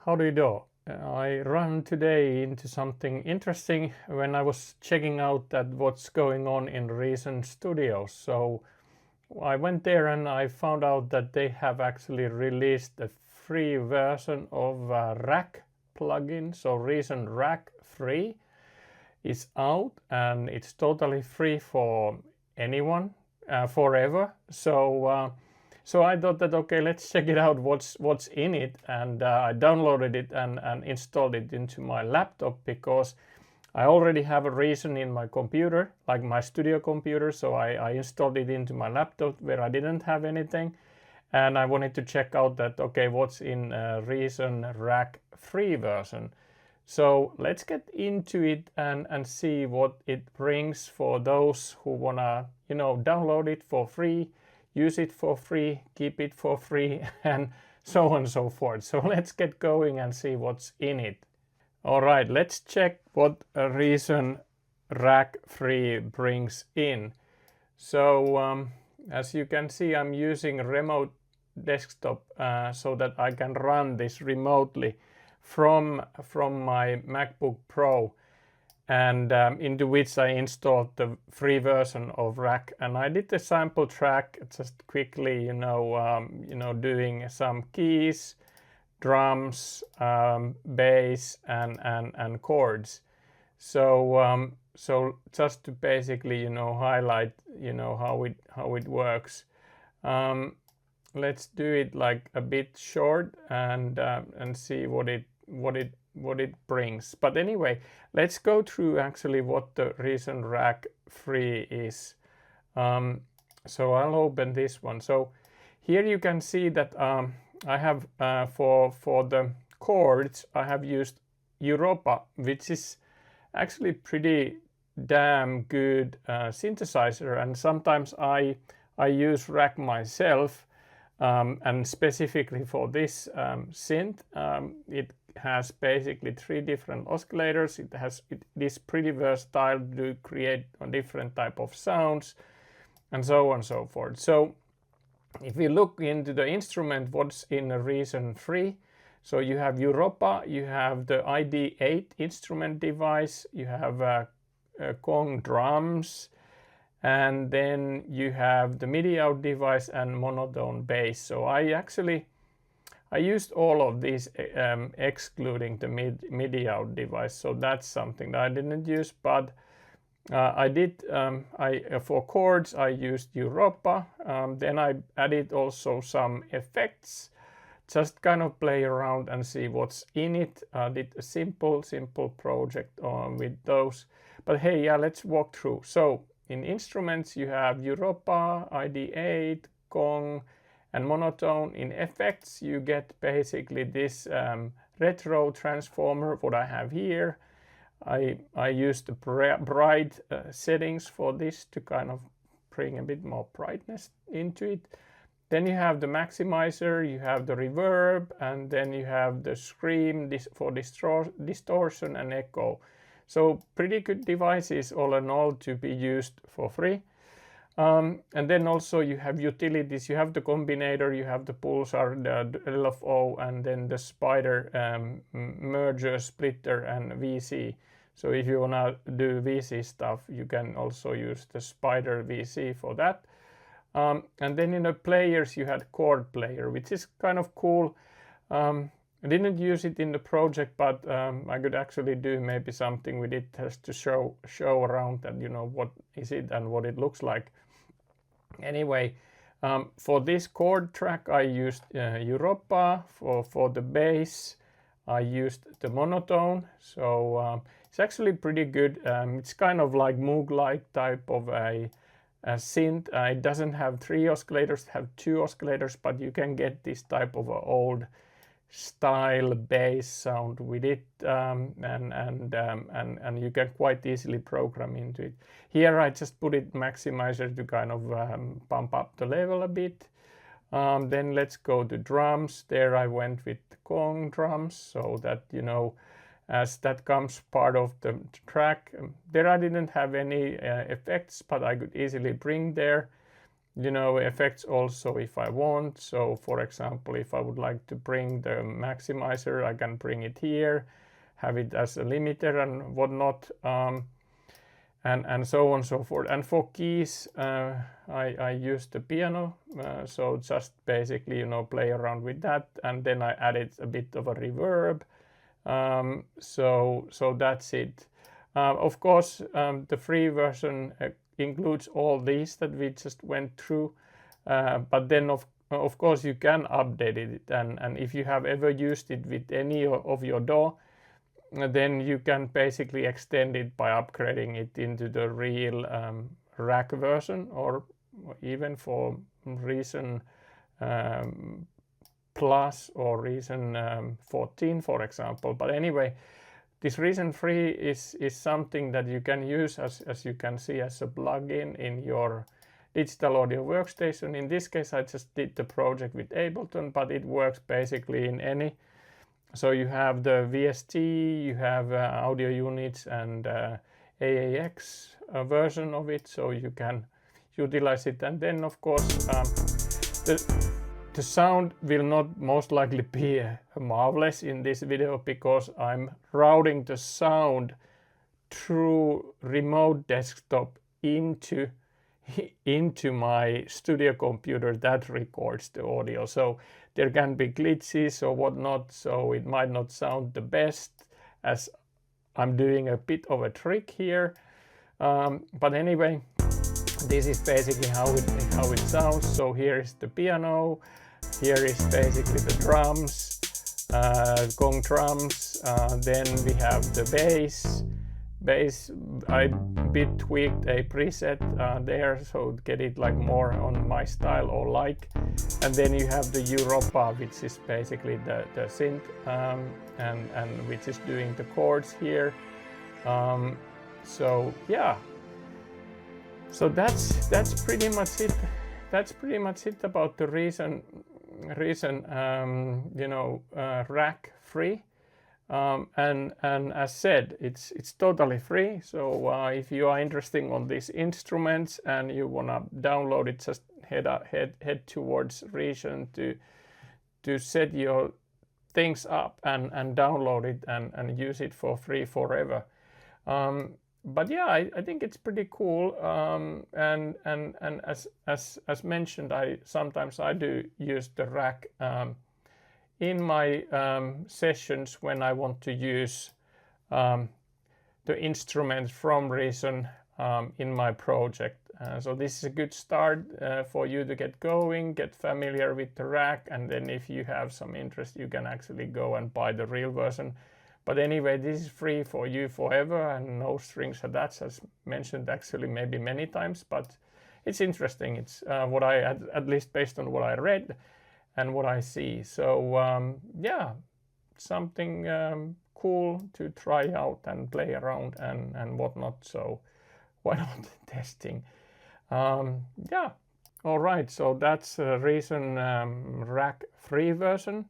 How do you do? I ran today into something interesting when I was checking out that what's going on in Reason Studios. So I went there and I found out that they have actually released a free version of Rack plugin. So Reason Rack Free is out and it's totally free for anyone forever. So I thought that, okay, let's check it out, what's in it. And I downloaded it and installed it into my laptop because I already have a Reason in my computer, like my studio computer. So I installed it into my laptop where I didn't have anything. And I wanted to check out that, okay, what's in Reason Rack Free version. So let's get into it and see what it brings for those who wanna, download it for free, use it for free, keep it for free, and so on and so forth. So let's get going and see what's in it. All right, let's check what a Reason Rack Free brings in. So as you can see, I'm using a remote desktop so that I can run this remotely from my MacBook Pro, and into which I installed the free version of Rack. And I did the sample track just quickly, doing some keys, drums, bass, and chords. So just to basically highlight how it works. Let's do it like a bit short and see what it brings. But anyway, let's go through actually what the Reason Rack Free is. So I'll open this one. So here you can see that I have for the chords I have used Europa, which is actually pretty damn good synthesizer, and sometimes I use Rack myself, and specifically for this synth, it has basically 3 different oscillators. It is pretty versatile to create a different type of sounds and so on and so forth. So if we look into the instrument, what's in a Reason Free, so you have Europa, you have the ID8 instrument device, you have Kong drums, and then you have the MIDI out device and Monotone bass. So I used all of these excluding the MIDI out device, so that's something that I didn't use. But I did for chords I used Europa. Then I added also some effects, just kind of play around and see what's in it. Did a simple project with those. But hey, yeah, let's walk through. So in instruments you have Europa, ID8, Kong, and Monotone. In effects you get basically this retro transformer, what I have here. I used the bright settings for this to kind of bring a bit more brightness into it. Then you have the maximizer, you have the reverb, and then you have the scream for distortion and echo. So pretty good devices all in all to be used for free. And then also you have utilities. You have the Combinator, you have the Pulsar, the LFO, and then the Spider merger, splitter, and VC. So if you wanna do VC stuff, you can also use the Spider VC for that. And then in the players you had Chord Player, which is kind of cool. I didn't use it in the project, but I could actually do maybe something with it just to show around that what is it and what it looks like. Anyway, for this chord track I used Europa. For the bass I used the Monotone. So it's actually pretty good. It's kind of like Moog-like type of a synth. It doesn't have 3 oscillators, it have 2 oscillators, but you can get this type of old style bass sound with it, and you can quite easily program into it. Here I just put it maximizer to kind of pump up the level a bit. Then let's go to drums. There I went with Kong drums, so that as that comes part of the track. There I didn't have any effects, but I could easily bring there. you know, effects also if I want. So for example, if I would like to bring the maximizer, I can bring it here, have it as a limiter and whatnot, and so on and so forth. And for keys, I use the piano, so just basically, you know, play around with that, and then I added a bit of a reverb. So that's it. Of course, the free version includes all these that we just went through, but then of course you can update it, and if you have ever used it with any of your DAW, then you can basically extend it by upgrading it into the real rack version, or even for Reason Plus or Reason 14, for example. But anyway, this Reason Free is something that you can use, as you can see, as a plugin in your digital audio workstation. In this case, I just did the project with Ableton, but it works basically in any. So you have the VST, you have audio units and AAX version of it, so you can utilize it. And then, of course, the sound will not most likely be marvelous in this video, because I'm routing the sound through remote desktop into my studio computer that records the audio. So there can be glitches or whatnot, so it might not sound the best, as I'm doing a bit of a trick here. But anyway, this is basically how it sounds. So here is the piano, here is basically the drums, gong drums, then we have the bass. I bit tweaked a preset there, so get it like more on my style or like. And then you have the Europa, which is basically the synth, and which is doing the chords here. So yeah, so that's pretty much it. That's pretty much it about the Reason you know, rack free. And as said, it's totally free. So if you are interested on these instruments and you wanna download it, just head towards Reason to set your things up and download it and use it for free forever. But yeah, I think it's pretty cool. And as mentioned, sometimes I do use the rack in my sessions when I want to use the instruments from Reason in my project. So this is a good start for you to get going, get familiar with the rack, and then if you have some interest, you can actually go and buy the real version. But anyway, this is free for you forever and no strings attached, as mentioned actually maybe many times, but it's interesting. It's what I, at least based on what I read and what I see. So yeah, something cool to try out and play around and whatnot. So why not testing? Yeah, all right. So that's Reason rack free version.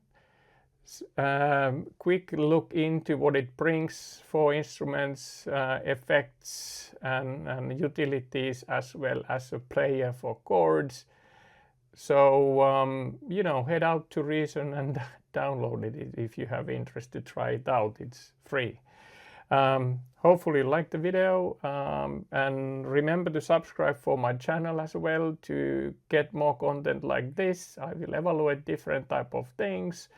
Quick look into what it brings for instruments, effects, and utilities, as well as a player for chords. So you know, head out to Reason and download it if you have interest to try it out. It's free. Hopefully you liked the video, and remember to subscribe for my channel as well to get more content like this. I will evaluate different type of things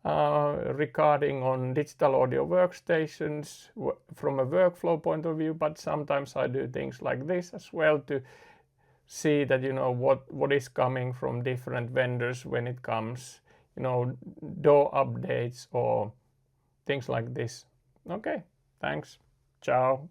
regarding on digital audio workstations from a workflow point of view, but sometimes I do things like this as well to see that, you know, what is coming from different vendors when it comes, you know, DAW updates or things like this. Okay, thanks. Ciao.